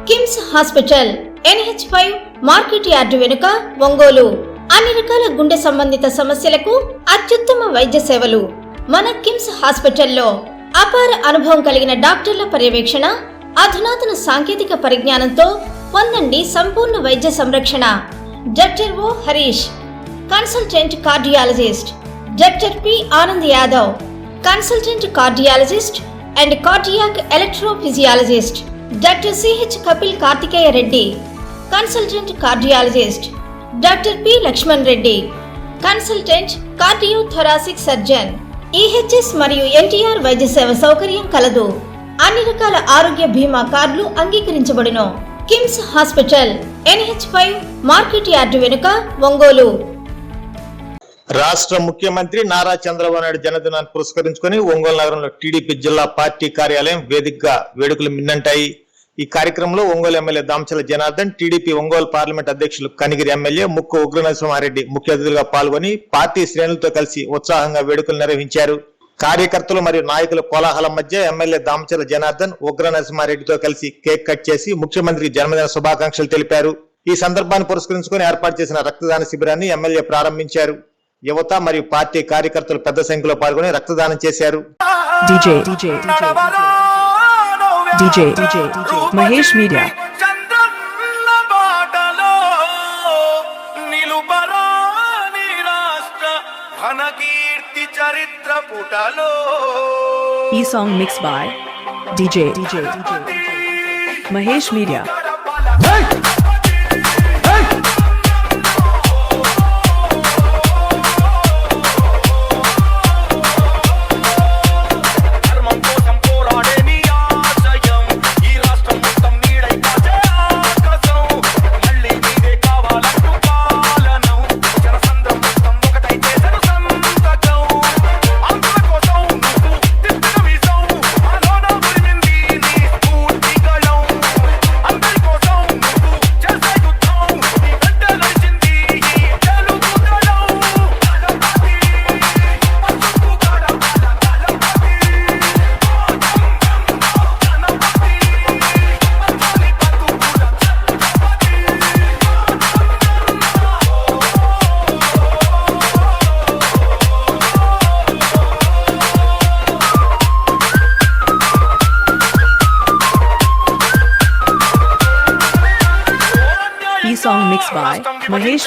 KIMS hospital NH5 market yard వెనుక ఒంగోలు. అన్ని రకాల గుండె సంబంధిత సమస్యలకు అత్యుత్తమ వైద్య సేవలు. మన కిమ్స్ హాస్పిటల్లో అపార అనుభవం కలిగిన డాక్టర్ల పర్యవేక్షణ, అధునాతన సాంకేతిక పరిజ్ఞానంతో పొందండి సంపూర్ణ వైద్య సంరక్షణ. Doctor O Harish, consultant cardiologist. Doctor P Anand Yadav, consultant cardiologist and cardiac electrophysiologist. Doctor CH Kapil Karthikeya Reddy, consultant cardiologist. Doctor P Lakshman Reddy, consultant cardiothoracic surgeon. EHS మరియు NTR వైద్య సేవ సౌకర్యం కలదు. అన్ని రకాల ఆరోగ్య బీమా కార్డులు అంగీకరించబడును. KIMS hospital NH5 market yard వెనుక ఒంగోలు. రాష్ట్ర ముఖ్యమంత్రి నారా చంద్రబాబు నాయుడు జన్మదినాన్ని పురస్కరించుకొని ఒంగోలు నగరంలో టీడీపీ జిల్లా పార్టీ కార్యాలయం వేదికగా వేడుకలు మిన్నంటాయి. ఈ కార్యక్రమంలో Ongole MLA Damacharla Janardhan, TDP Ongole parliament అధ్యక్షులు కనిగిరి ఎమ్మెల్యే ముక్కు ఉగ్రనరసింహారెడ్డి ముఖ్య అతిథులుగా పాల్గొని పార్టీ శ్రేణులతో కలిసి ఉత్సాహంగా వేడుకలు నిర్వహించారు. కార్యకర్తలు మరియు నాయకుల కోలాహలం మధ్య ఎమ్మెల్యే దామచల జనార్దన్ ఉగ్రనరసింహారెడ్డితో కలిసి కేక్ కట్ చేసి ముఖ్యమంత్రికి జన్మదిన శుభాకాంక్షలు తెలిపారు. ఈ సందర్భాన్ని పురస్కరించుకొని ఏర్పాటు చేసిన రక్తదాన శిబిరాన్ని ఎమ్మెల్యే ప్రారంభించారు. యువత మరియు పార్టీ కార్యకర్తలు పెద్ద సంఖ్యలో పాల్గొని రక్తదానం చేశారు. మహేష్ మీడియా. ఈ song mix by DJ Mahesh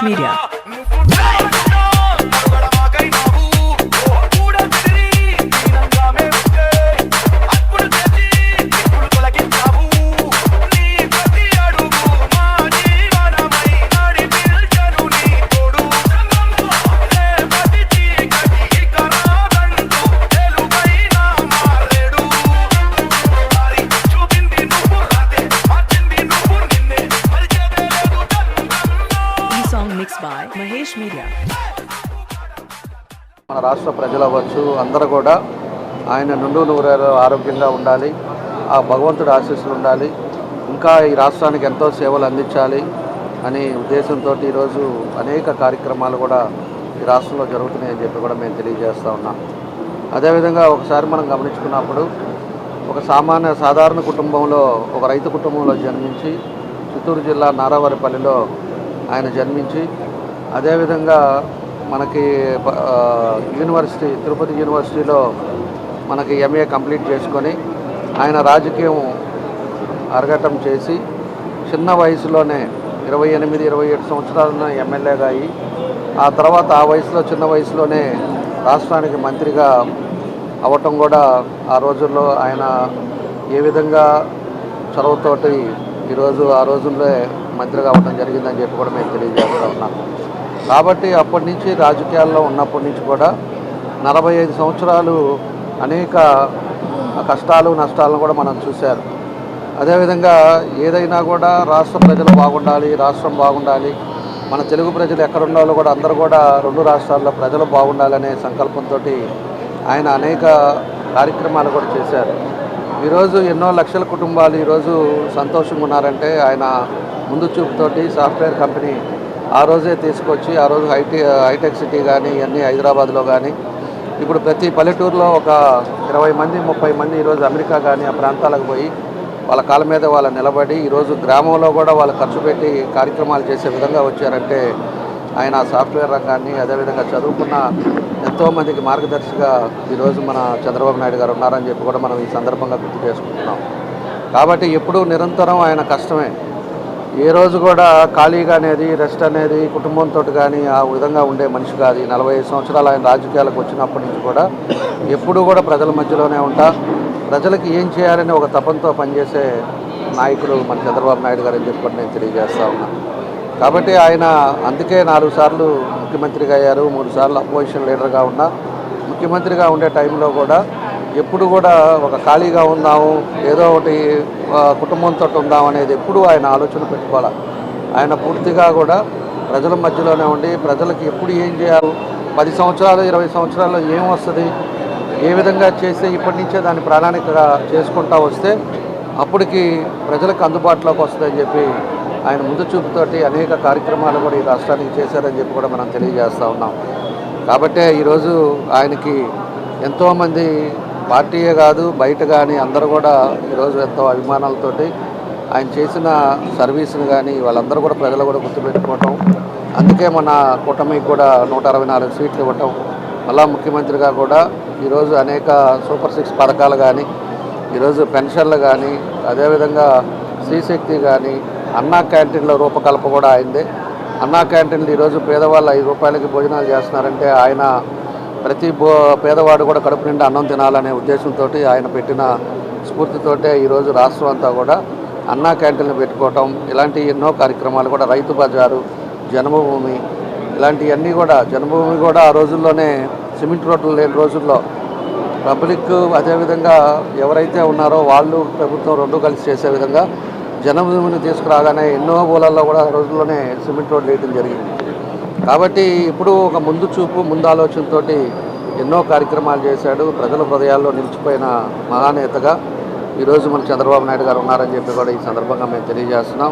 media. Song mixed by Mahesh Media. మన రాష్ట్ర ప్రజలు అవ్వచ్చు అందరూ కూడా ఆయన నుండు నూరేళ్ళు ఆరోగ్యంగా ఉండాలి, ఆ భగవంతుడి ఆశీస్సులు ఉండాలి, ఇంకా ఈ రాష్ట్రానికి ఎంతో సేవలు అందించాలి అనే ఉద్దేశంతో ఈరోజు అనేక కార్యక్రమాలు కూడా ఈ రాష్ట్రంలో జరుగుతున్నాయని చెప్పి కూడా మేము తెలియజేస్తూ ఉన్నాం. అదేవిధంగా ఒకసారి మనం గమనించుకున్నప్పుడు ఒక సాధారణ కుటుంబంలో, ఒక రైతు కుటుంబంలో జన్మించి చిత్తూరు జిల్లా నారావారిపల్లిలో ఆయన జన్మించి, అదేవిధంగా మనకి యూనివర్సిటీ, తిరుపతి యూనివర్సిటీలో మనకి MA కంప్లీట్ చేసుకొని ఆయన రాజకీయం అరగటం చేసి చిన్న వయసులోనే 28-27 సంవత్సరాలను ఎమ్మెల్యేగా అయ్యి, ఆ తర్వాత ఆ వయసులో చిన్న వయసులోనే రాష్ట్రానికి మంత్రిగా అవ్వటం కూడా ఆ రోజుల్లో ఆయన ఏ విధంగా చొరవతోటి ఈరోజు ఆ రోజుల్లో మంత్రిగా అవ్వడం జరిగిందని చెప్పి కూడా మేము తెలియజేస్తూ ఉన్నాం. కాబట్టి అప్పటి నుంచి రాజకీయాల్లో ఉన్నప్పటి నుంచి కూడా 45 సంవత్సరాలు అనేక కష్టాలు నష్టాలను కూడా మనం చూశారు. అదేవిధంగా ఏదైనా కూడా రాష్ట్ర ప్రజలు బాగుండాలి, రాష్ట్రం బాగుండాలి, మన తెలుగు ప్రజలు ఎక్కడున్నారో కూడా అందరూ కూడా రెండు రాష్ట్రాల్లో ప్రజలు బాగుండాలనే సంకల్పంతో ఆయన అనేక కార్యక్రమాలు కూడా చేశారు. ఈరోజు ఎన్నో లక్షల కుటుంబాలు ఈరోజు సంతోషంగా ఉన్నారంటే ఆయన ముందు చూపుతోటి సాఫ్ట్వేర్ కంపెనీ ఆ రోజే తీసుకొచ్చి, ఆ రోజు హైటెక్ సిటీ కానీ ఇవన్నీ హైదరాబాద్లో కానీ, ఇప్పుడు ప్రతి పల్లెటూరులో ఒక 20 మంది 30 మంది ఈరోజు అమెరికా కానీ ఆ ప్రాంతాలకు పోయి వాళ్ళ కాళ్ళ మీద వాళ్ళు నిలబడి ఈరోజు గ్రామంలో కూడా వాళ్ళు ఖర్చు పెట్టి కార్యక్రమాలు చేసే విధంగా వచ్చారంటే ఆయన సాఫ్ట్వేర్ రంగాన్ని అదేవిధంగా చదువుకున్న ఎంతోమందికి మార్గదర్శిగా ఈరోజు మన చంద్రబాబు నాయుడు గారు ఉన్నారని చెప్పి కూడా మనం ఈ సందర్భంగా గుర్తు చేసుకుంటున్నాం. కాబట్టి ఎప్పుడూ నిరంతరం ఆయన కష్టమే, ఏ రోజు కూడా ఖాళీగా అనేది రెస్ట్ అనేది కుటుంబంతో కానీ ఆ విధంగా ఉండే మనిషి కాదు. 45 సంవత్సరాలు ఆయన రాజకీయాలకు వచ్చినప్పటి నుంచి కూడా ఎప్పుడూ కూడా ప్రజల మధ్యలోనే ఉంటా, ప్రజలకు ఏం చేయాలని ఒక తపంతో పనిచేసే నాయకుడు మన చంద్రబాబు నాయుడు గారు అని చెప్పి నేను తెలియజేస్తా ఉన్నా. కాబట్టి ఆయన అందుకే 4 సార్లు ముఖ్యమంత్రిగా అయ్యారు, 3 సార్లు అపోజిషన్ లీడర్గా ఉన్నా. ముఖ్యమంత్రిగా ఉండే టైంలో కూడా ఎప్పుడు కూడా ఒక ఖాళీగా ఉందాము, ఏదో ఒకటి కుటుంబంతో ఉందాం అనేది ఎప్పుడు ఆయన ఆలోచన పెట్టుకోవాలి. ఆయన పూర్తిగా కూడా ప్రజల మధ్యలోనే ఉండి ప్రజలకు ఎప్పుడు ఏం చేయాలి, 10 సంవత్సరాలు 20 సంవత్సరాల్లో ఏం వస్తుంది, ఏ విధంగా చేస్తే ఇప్పటి నుంచే దాన్ని ప్రణాళికగా చేసుకుంటూ వస్తే అప్పటికి ప్రజలకు అందుబాటులోకి వస్తుందని చెప్పి ఆయన ముందు చూపుతోటి అనేక కార్యక్రమాలు కూడా ఈ రాష్ట్రానికి చేశారని చెప్పి కూడా మనం తెలియజేస్తూ ఉన్నాం. కాబట్టే ఈరోజు ఆయనకి ఎంతోమంది పార్టీయే కాదు బయట కానీ అందరూ కూడా ఈరోజు ఎంతో అభిమానాలతోటి ఆయన చేసిన సర్వీస్ని కానీ వాళ్ళందరూ కూడా ప్రజలు కూడా గుర్తుపెట్టుకోవటం, అందుకే మన కూటమికి కూడా 164 సీట్లు ఇవ్వటం, మళ్ళా ముఖ్యమంత్రిగా కూడా ఈరోజు అనేక సూపర్ 6 పథకాలు కానీ ఈరోజు పెన్షన్లు కానీ అదేవిధంగా శ్రీశక్తి కానీ అన్నా క్యాంటీన్ల రూపకల్పన కూడా అయిందే. అన్నా క్యాంటీన్లు ఈరోజు పేదవాళ్ళు 5 రూపాయలకి భోజనాలు చేస్తున్నారంటే ఆయన ప్రతి పేదవాడు కూడా కడుపు నిండా అన్నం తినాలనే ఉద్దేశంతో ఆయన పెట్టిన స్ఫూర్తితోటే ఈరోజు రాష్ట్రం అంతా కూడా అన్నా క్యాంటీన్లు పెట్టుకోవటం, ఇలాంటి ఎన్నో కార్యక్రమాలు కూడా రైతు బజారు, జన్మభూమి ఇలాంటివన్నీ కూడా, జన్మభూమి కూడా ఆ రోజుల్లోనే సిమెంట్ రోడ్లు లేని రోజుల్లో పబ్లిక్ అదేవిధంగా ఎవరైతే ఉన్నారో వాళ్ళు ప్రభుత్వం రెండు కలిసి చేసే విధంగా జన్మభూమిని తీసుకురాగానే ఎన్నో ఊళ్ళల్లో కూడా ఆ రోజుల్లోనే సిమెంట్ రోడ్లు వేయడం జరిగింది. కాబట్టి ఇప్పుడు ఒక ముందు చూపు ముందు ఆలోచనతో ఎన్నో కార్యక్రమాలు చేశాడు. ప్రజల హృదయాల్లో నిలిచిపోయిన మహానేతగా ఈరోజు మన చంద్రబాబు నాయుడు గారు ఉన్నారని చెప్పి కూడా ఈ సందర్భంగా మేము తెలియజేస్తున్నాం.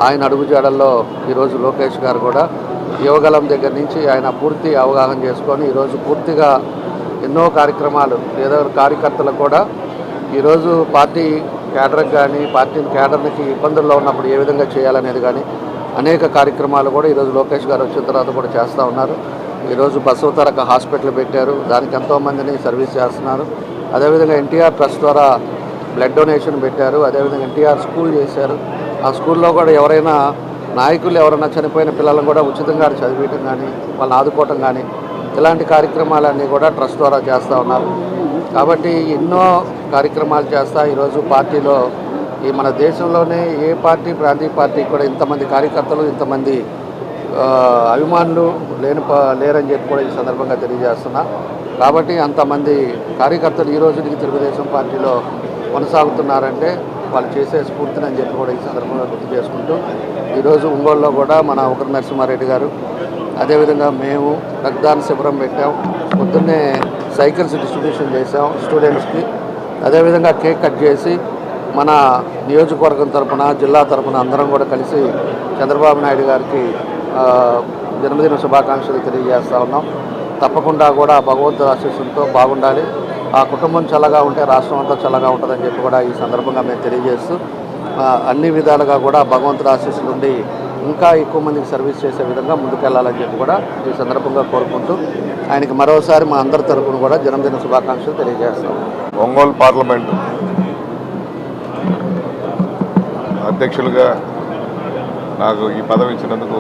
ఆయన అడుగుజాడల్లో ఈరోజు లోకేష్ గారు కూడా యువగలం దగ్గర నుంచి ఆయన పూర్తి అవగాహన చేసుకొని ఈరోజు పూర్తిగా ఎన్నో కార్యక్రమాలు ఏదో కార్యకర్తలకు కూడా ఈరోజు పార్టీ క్యాడర్కి కానీ పార్టీ క్యాడర్కి ఇబ్బందుల్లో ఉన్నప్పుడు ఏ విధంగా చేయాలనేది కానీ అనేక కార్యక్రమాలు కూడా ఈరోజు లోకేష్ గారు వచ్చిన తర్వాత కూడా చేస్తూ ఉన్నారు. ఈరోజు బసవతారక హాస్పిటల్ పెట్టారు, దానికి ఎంతోమందిని సర్వీస్ చేస్తున్నారు. అదేవిధంగా ఎన్టీఆర్ ట్రస్ట్ ద్వారా బ్లడ్ డొనేషన్ పెట్టారు, అదేవిధంగా ఎన్టీఆర్ స్కూల్ చేశారు. ఆ స్కూల్లో కూడా ఎవరైనా నాయకులు ఎవరైనా చనిపోయిన పిల్లలను కూడా ఉచితంగా చదివించడం కానీ వాళ్ళని ఆదుకోవటం కానీ ఇలాంటి కార్యక్రమాలన్నీ కూడా ట్రస్ట్ ద్వారా చేస్తూ ఉన్నారు. కాబట్టి ఎన్నో కార్యక్రమాలు చేస్తా ఈరోజు పార్టీలో ఈ మన దేశంలోనే ఏ పార్టీ ప్రాంతీయ పార్టీకి కూడా ఇంతమంది కార్యకర్తలు ఇంతమంది అభిమానులు లేరని చెప్పి కూడా ఈ సందర్భంగా తెలియజేస్తున్నా. కాబట్టి అంతమంది కార్యకర్తలు ఈ రోజుకి తెలుగుదేశం పార్టీలో కొనసాగుతున్నారంటే వాళ్ళు చేసే స్ఫూర్తిని అని చెప్పి కూడా ఈ సందర్భంగా గుర్తు చేసుకుంటూ ఈరోజు ఒంగోలులో కూడా మన ఒకరి నరసింహారెడ్డి గారు అదేవిధంగా మేము రక్తదాన శిబిరం పెట్టాం, పొద్దున్నే సైకిల్స్ డిస్ట్రిబ్యూషన్ చేసాం స్టూడెంట్స్కి, అదేవిధంగా కేక్ కట్ చేసి మన నియోజకవర్గం తరఫున జిల్లా తరఫున అందరం కూడా కలిసి చంద్రబాబు నాయుడు గారికి జన్మదిన శుభాకాంక్షలు తెలియజేస్తూ ఉన్నాం. తప్పకుండా కూడా భగవంతుడి ఆశీస్సులతో బాగుండాలి, ఆ కుటుంబం చల్లగా ఉంటే రాష్ట్రం అంతా చల్లగా ఉంటుందని చెప్పి కూడా ఈ సందర్భంగా మేము తెలియజేస్తూ అన్ని విధాలుగా కూడా భగవంతుడి ఆశీస్సులు ఉండి ఇంకా ఎక్కువ మందికి సర్వీస్ చేసే విధంగా ముందుకెళ్లాలని చెప్పి కూడా ఈ సందర్భంగా కోరుకుంటూ ఆయనకి మరోసారి మా అందరి తరఫున కూడా జన్మదిన శుభాకాంక్షలు తెలియజేస్తాం. ఒంగోలు పార్లమెంటు అధ్యక్షులుగా నాకు ఈ పదవి ఇచ్చినందుకు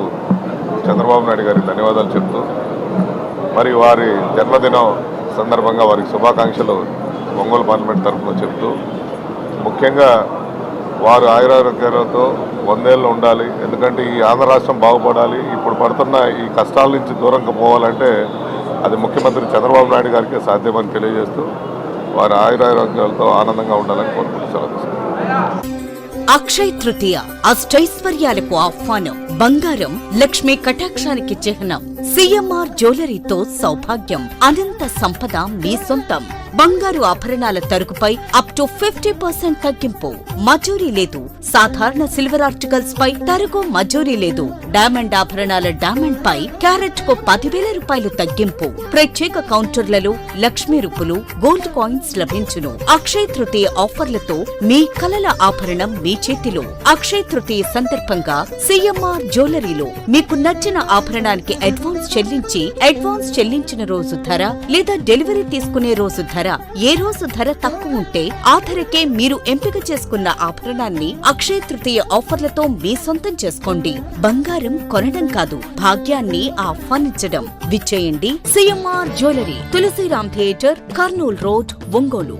చంద్రబాబు నాయుడు గారికి ధన్యవాదాలు చెప్తూ మరి వారి జన్మదినం సందర్భంగా వారికి శుభాకాంక్షలు ఒంగోలు పార్లమెంట్ తరఫున చెప్తూ ముఖ్యంగా వారు ఆయురారోగ్యాలతో 100 ఏళ్ళు ఉండాలి. ఎందుకంటే ఈ ఆంధ్ర రాష్ట్రం బాగుపడాలి, ఇప్పుడు పడుతున్న ఈ కష్టాల నుంచి దూరంగా పోవాలంటే అది ముఖ్యమంత్రి చంద్రబాబు నాయుడు గారికి సాధ్యమని తెలియజేస్తూ వారి ఆయురారోగ్యాలతో ఆనందంగా ఉండాలని కోరుకుంటున్నారు. అక్షయ్ తృతీయ అష్టైశ్వర్యాలకు ఆహ్వానం, బంగారం లక్ష్మీ కటాక్షానికి చిహ్నం. సిఎంఆర్ జ్యువెలరీతో సౌభాగ్యం, అనంత సంపద మీ సొంతం. బంగారు ఆభరణాల తరుగుపై అప్ టు 50% తగ్గింపు. మజూరీ లేదు. సాధారణ సిల్వర్ ఆర్టికల్స్ పై తరుగు మజూరీ లేదు. డైమండ్ ఆభరణాల డైమండ్ పై క్యారెట్ కు 10,000 రూపాయలు తగ్గింపు. ప్రత్యేక కౌంటర్లలో లక్ష్మీ రూపులు, గోల్డ్ కాయిన్స్ లభించును. అక్షయ తృతీయ ఆఫర్లతో మీ కలల ఆభరణం మీ చేతిలో. అక్షయ తృతీయ సందర్భంగా సిఎంఆర్ జ్యువెలరీలో మీకు నచ్చిన ఆభరణానికి అడ్వాన్స్ చెల్లించిన రోజు ధర లేదా డెలివరీ తీసుకునే రోజు ధర, ఏ రోజు ధర తక్కువ ఉంటే ఆ ధరకే మీరు ఎంపిక చేసుకున్న ఆభరణాన్ని అక్షయ తృతీయ ఆఫర్లతో మీ సొంతం చేసుకోండి. బంగారం కొనడం కాదు, భాగ్యాన్ని ఆహ్వానించడం. విచ్చేయండి CMR jewellery, Tulasiram theatre, Kurnool road, Ongole.